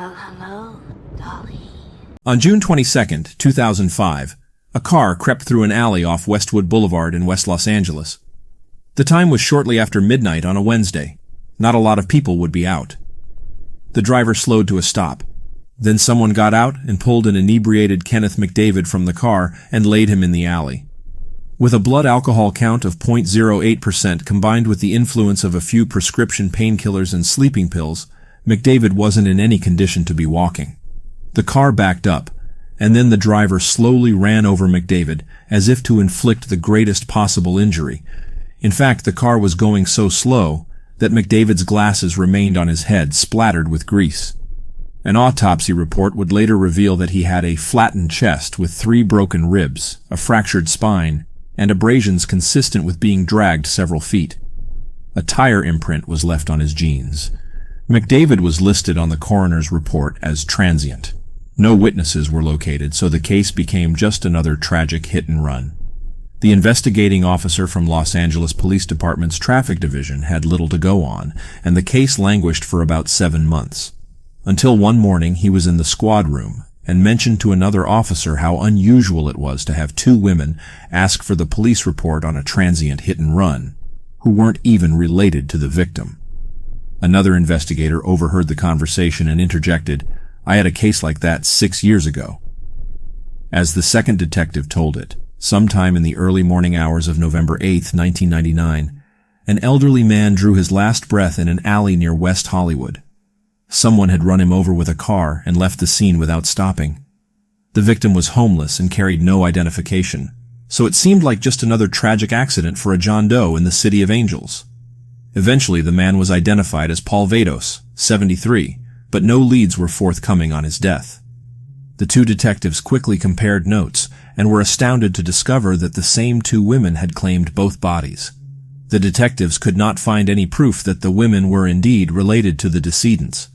Well, hello, Dolly. On June 22, 2005, a car crept through an alley off Westwood Boulevard in West Los Angeles. The time was shortly after midnight on a Wednesday. Not a lot of people would be out. The driver slowed to a stop. Then someone got out and pulled an inebriated Kenneth McDavid from the car and laid him in the alley. With a blood alcohol count of 0.08% combined with the influence of a few prescription painkillers and sleeping pills, McDavid wasn't in any condition to be walking. The car backed up, and then the driver slowly ran over McDavid as if to inflict the greatest possible injury. In fact, the car was going so slow that McDavid's glasses remained on his head, splattered with grease. An autopsy report would later reveal that he had a flattened chest with 3 broken ribs, a fractured spine, and abrasions consistent with being dragged several feet. A tire imprint was left on his jeans. McDavid was listed on the coroner's report as transient. No witnesses were located, so the case became just another tragic hit and run. The investigating officer from Los Angeles Police Department's traffic division had little to go on, and the case languished for about 7 months. Until one morning he was in the squad room and mentioned to another officer how unusual it was to have 2 women ask for the police report on a transient hit and run, who weren't even related to the victim. Another investigator overheard the conversation and interjected, "I had a case like that 6 years ago." As the second detective told it, sometime in the early morning hours of November 8, 1999, an elderly man drew his last breath in an alley near West Hollywood. Someone had run him over with a car and left the scene without stopping. The victim was homeless and carried no identification, so it seemed like just another tragic accident for a John Doe in the City of Angels. Eventually, the man was identified as Paul Vados, 73, but no leads were forthcoming on his death. The 2 detectives quickly compared notes and were astounded to discover that the same 2 women had claimed both bodies. The detectives could not find any proof that the women were indeed related to the decedents.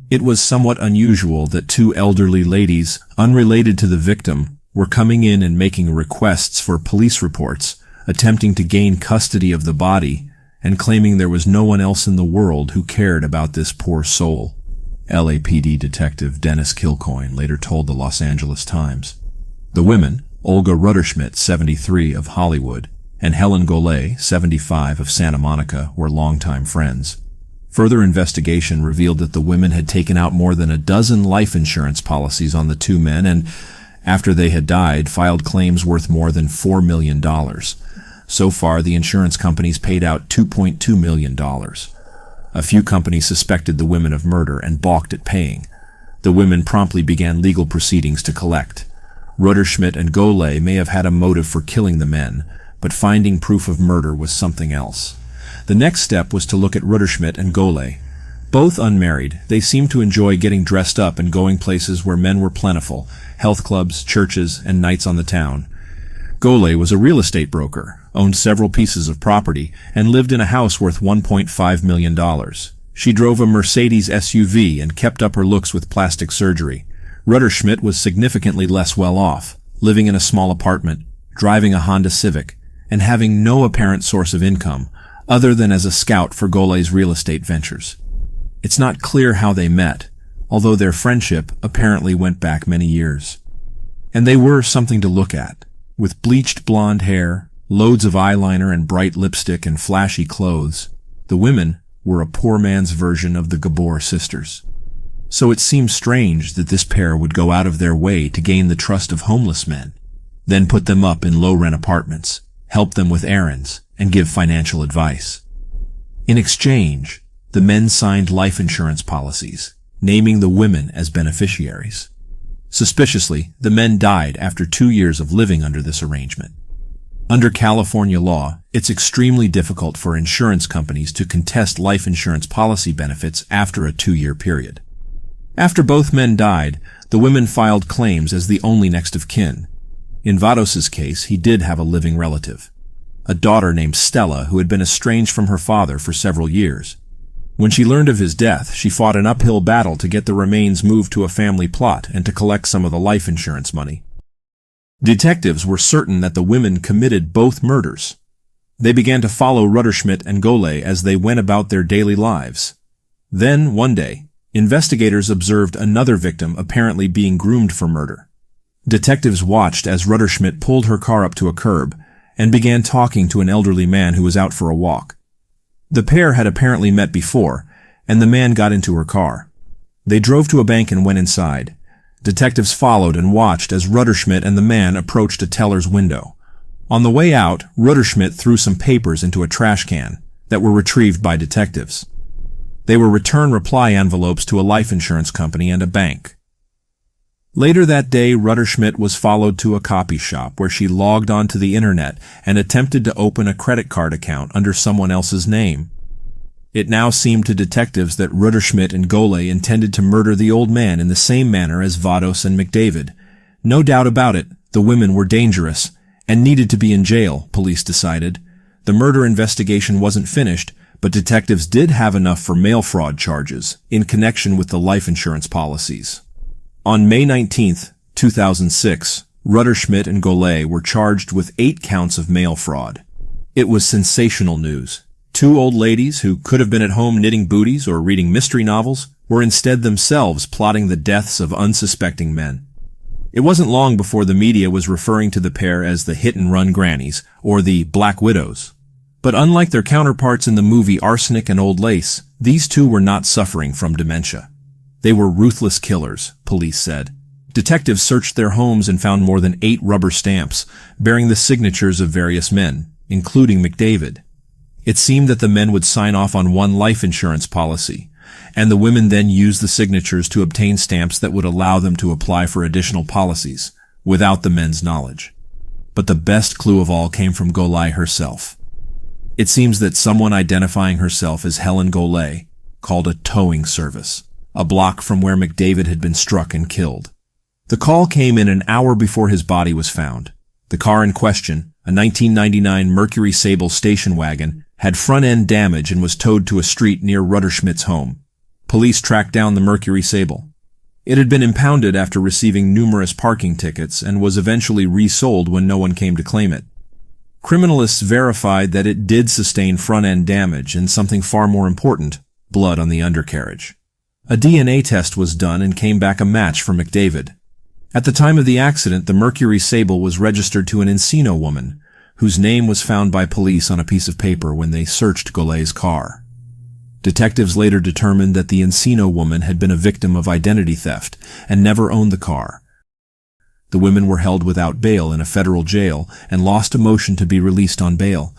It was somewhat unusual that 2 elderly ladies, unrelated to the victim, were coming in and making requests for police reports, attempting to gain custody of the body, and claiming there was no one else in the world who cared about this poor soul. LAPD Detective Dennis Kilcoyne later told the Los Angeles Times. The women, Olga Rutterschmidt, 73, of Hollywood, and Helen Golay, 75, of Santa Monica, were longtime friends. Further investigation revealed that the women had taken out more than a dozen life insurance policies on the 2 men and, after they had died, filed claims worth more than $4 million. So far, the insurance companies paid out $2.2 million. A few companies suspected the women of murder and balked at paying. The women promptly began legal proceedings to collect. Rutterschmidt and Golay may have had a motive for killing the men, but finding proof of murder was something else. The next step was to look at Rutterschmidt and Golay. Both unmarried, they seemed to enjoy getting dressed up and going places where men were plentiful, health clubs, churches, and nights on the town. Golay was a real estate broker, owned several pieces of property, and lived in a house worth $1.5 million. She drove a Mercedes SUV and kept up her looks with plastic surgery. Rutterschmidt was significantly less well off, living in a small apartment, driving a Honda Civic, and having no apparent source of income, other than as a scout for Golay's real estate ventures. It's not clear how they met, although their friendship apparently went back many years. And they were something to look at. With bleached blonde hair, loads of eyeliner and bright lipstick and flashy clothes, the women were a poor man's version of the Gabor sisters. So it seems strange that this pair would go out of their way to gain the trust of homeless men, then put them up in low-rent apartments, help them with errands, and give financial advice. In exchange, the men signed life insurance policies, naming the women as beneficiaries. Suspiciously, the men died after 2 years of living under this arrangement. Under California law, it's extremely difficult for insurance companies to contest life insurance policy benefits after a 2-year period. After both men died, the women filed claims as the only next of kin. In Vados's case, he did have a living relative, a daughter named Stella who had been estranged from her father for several years. When she learned of his death, she fought an uphill battle to get the remains moved to a family plot and to collect some of the life insurance money. Detectives were certain that the women committed both murders. They began to follow Rutterschmidt and Golay as they went about their daily lives. Then, one day, Investigators observed another victim apparently being groomed for murder. Detectives watched as Rutterschmidt pulled her car up to a curb and began talking to an elderly man who was out for a walk. The pair had apparently met before, and the man got into her car. They drove to a bank and went inside. Detectives followed and watched as Rutterschmidt and the man approached a teller's window. On the way out, Rutterschmidt threw some papers into a trash can that were retrieved by detectives. They were return reply envelopes to a life insurance company and a bank. Later that day, Rutterschmidt was followed to a copy shop where she logged onto the internet and attempted to open a credit card account under someone else's name. It now seemed to detectives that Rutterschmidt and Golay intended to murder the old man in the same manner as Vados and McDavid. No doubt about it, the women were dangerous and needed to be in jail, police decided. The murder investigation wasn't finished, but detectives did have enough for mail fraud charges in connection with the life insurance policies. On May 19, 2006, Rutterschmidt and Golay were charged with 8 counts of mail fraud. It was sensational news. 2 old ladies who could have been at home knitting booties or reading mystery novels were instead themselves plotting the deaths of unsuspecting men. It wasn't long before the media was referring to the pair as the hit-and-run Grannies or the Black Widows. But unlike their counterparts in the movie Arsenic and Old Lace, these two were not suffering from dementia. They were ruthless killers, police said. Detectives searched their homes and found more than 8 rubber stamps bearing the signatures of various men, including McDavid. It seemed that the men would sign off on one life insurance policy, and the women then used the signatures to obtain stamps that would allow them to apply for additional policies, without the men's knowledge. But the best clue of all came from Golay herself. It seems that someone identifying herself as Helen Golay called a towing service, a block from where McDavid had been struck and killed. The call came in an hour before his body was found. The car in question, a 1999 Mercury Sable station wagon, had front-end damage and was towed to a street near Rutterschmidt's home. Police tracked down the Mercury Sable. It had been impounded after receiving numerous parking tickets and was eventually resold when no one came to claim it. Criminalists verified that it did sustain front-end damage and something far more important, blood on the undercarriage. A DNA test was done and came back a match for McDavid. At the time of the accident, the Mercury Sable was registered to an Encino woman, whose name was found by police on a piece of paper when they searched Golay's car. Detectives later determined that the Encino woman had been a victim of identity theft and never owned the car. The women were held without bail in a federal jail and lost a motion to be released on bail.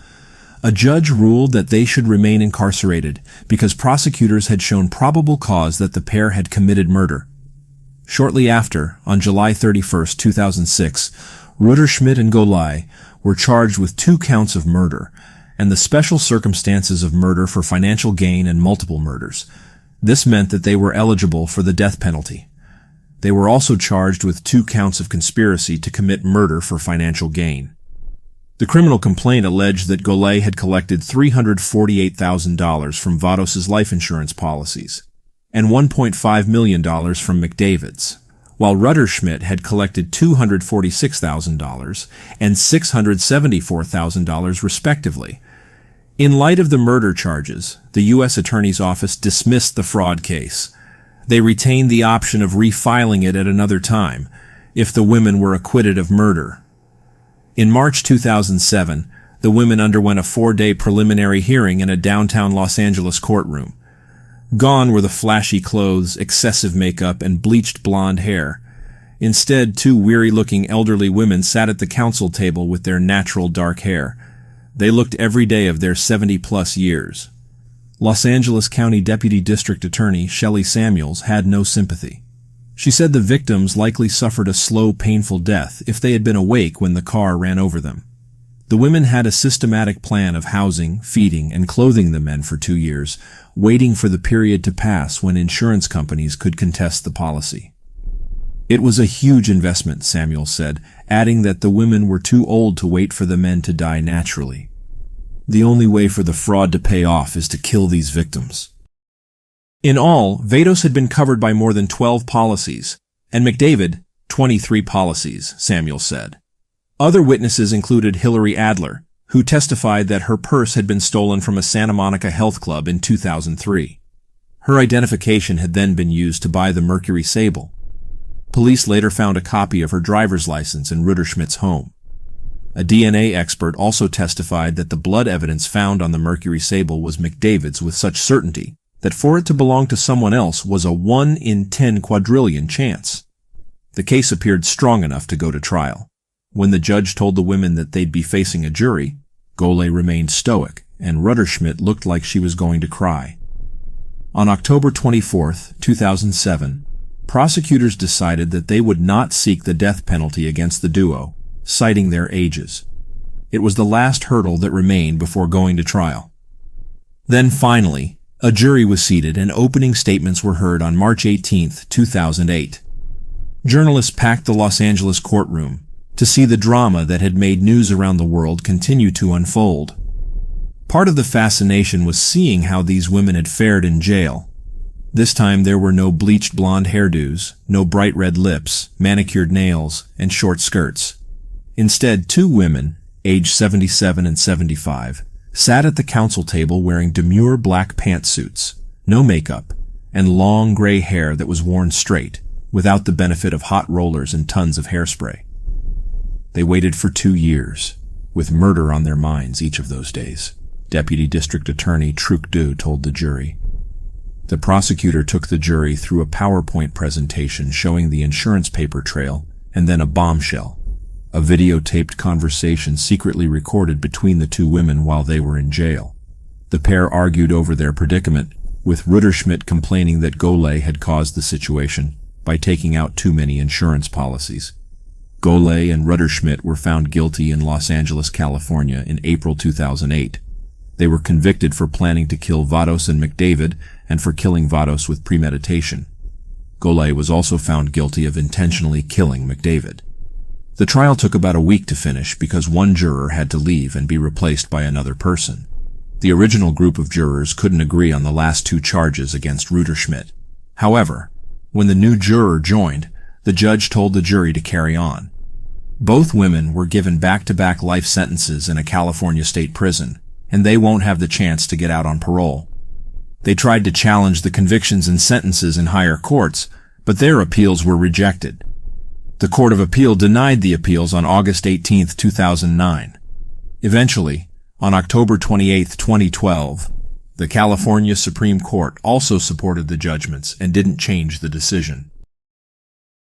A judge ruled that they should remain incarcerated because prosecutors had shown probable cause that the pair had committed murder. Shortly after, on July 31, 2006, Rutterschmidt and Golay were charged with 2 counts of murder and the special circumstances of murder for financial gain and multiple murders. This meant that they were eligible for the death penalty. They were also charged with 2 counts of conspiracy to commit murder for financial gain. The criminal complaint alleged that Golay had collected $348,000 from Vados's life insurance policies and $1.5 million from McDavid's, while Rutterschmidt had collected $246,000 and $674,000 respectively. In light of the murder charges, the U.S. Attorney's Office dismissed the fraud case. They retained the option of refiling it at another time, if the women were acquitted of murder. In March 2007, the women underwent a 4-day preliminary hearing in a downtown Los Angeles courtroom. Gone were the flashy clothes, excessive makeup, and bleached blonde hair. Instead, 2 weary-looking elderly women sat at the counsel table with their natural dark hair. They looked every day of their 70-plus years. Los Angeles County Deputy District Attorney Shelley Samuels had no sympathy. She said the victims likely suffered a slow, painful death if they had been awake when the car ran over them. The women had a systematic plan of housing, feeding, and clothing the men for 2 years, waiting for the period to pass when insurance companies could contest the policy. It was a huge investment, Samuel said, adding that the women were too old to wait for the men to die naturally. The only way for the fraud to pay off is to kill these victims. In all, Vados had been covered by more than 12 policies, and McDavid, 23 policies, Samuel said. Other witnesses included Hillary Adler, who testified that her purse had been stolen from a Santa Monica health club in 2003. Her identification had then been used to buy the Mercury Sable. Police later found a copy of her driver's license in Rutterschmidt's home. A DNA expert also testified that the blood evidence found on the Mercury Sable was McDavid's with such certainty that for it to belong to someone else was a 1 in 10 quadrillion chance. The case appeared strong enough to go to trial. When the judge told the women that they'd be facing a jury, Golay remained stoic, and Rutterschmidt looked like she was going to cry. On October 24, 2007, prosecutors decided that they would not seek the death penalty against the duo, citing their ages. It was the last hurdle that remained before going to trial. Then finally, a jury was seated and opening statements were heard on March 18, 2008. Journalists packed the Los Angeles courtroom to see the drama that had made news around the world continue to unfold. Part of the fascination was seeing how these women had fared in jail. This time there were no bleached blonde hairdos, no bright red lips, manicured nails, and short skirts. Instead, two women, aged 77 and 75, sat at the counsel table wearing demure black pantsuits, no makeup, and long gray hair that was worn straight, without the benefit of hot rollers and tons of hairspray. They waited for 2 years, with murder on their minds each of those days, Deputy District Attorney Truc told the jury. The prosecutor took the jury through a PowerPoint presentation showing the insurance paper trail and then a bombshell, a videotaped conversation secretly recorded between the two women while they were in jail. The pair argued over their predicament, with Rutterschmidt complaining that Golay had caused the situation by taking out too many insurance policies. Golay and Rutterschmidt were found guilty in Los Angeles, California in April 2008. They were convicted for planning to kill Vados and McDavid and for killing Vados with premeditation. Golay was also found guilty of intentionally killing McDavid. The trial took about a week to finish because one juror had to leave and be replaced by another person. The original group of jurors couldn't agree on the last two charges against Rutterschmidt. However, when the new juror joined, the judge told the jury to carry on. Both women were given back-to-back life sentences in a California state prison, and they won't have the chance to get out on parole. They tried to challenge the convictions and sentences in higher courts, but their appeals were rejected. The Court of Appeal denied the appeals on August 18, 2009. Eventually, on October 28, 2012, the California Supreme Court also supported the judgments and didn't change the decision.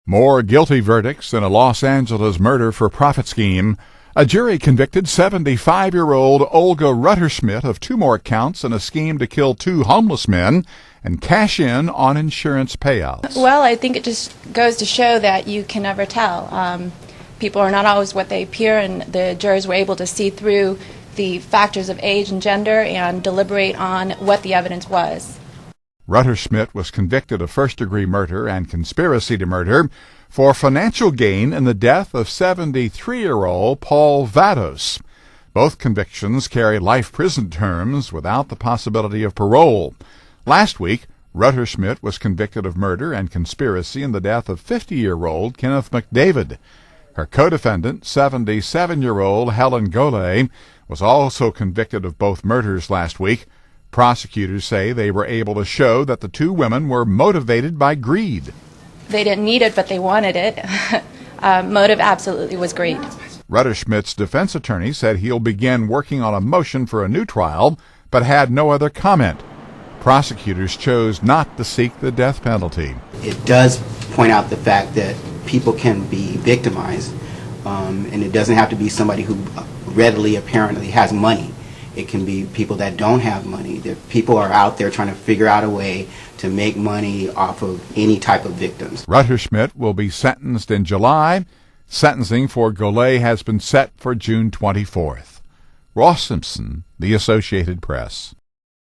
More guilty verdicts in a Los Angeles murder-for-profit scheme. A jury convicted 75-year-old Olga Rutterschmidt of 2 more counts in a scheme to kill 2 homeless men and cash in on insurance payouts. Well, I think it just goes to show that you can never tell. People are not always what they appear, and the jurors were able to see through the factors of age and gender and deliberate on what the evidence was. Rutterschmidt was convicted of first-degree murder and conspiracy to murder for financial gain in the death of 73-year-old Paul Vados. Both convictions carry life prison terms without the possibility of parole. Last week, Rutterschmidt was convicted of murder and conspiracy in the death of 50-year-old Kenneth McDavid. Her co-defendant, 77-year-old Helen Golay, was also convicted of both murders last week. Prosecutors say they were able to show that the two women were motivated by greed. They didn't need it, but they wanted it. Motive absolutely was greed. Rutterschmidt's defense attorney said he'll begin working on a motion for a new trial, but had no other comment. Prosecutors chose not to seek the death penalty. It does point out the fact that people can be victimized, and it doesn't have to be somebody who readily, apparently has money. It can be people that don't have money. That people are out there trying to figure out a way to make money off of any type of victims. Rutterschmidt will be sentenced in July. Sentencing for Golay has been set for June 24th. Ross Simpson, The Associated Press.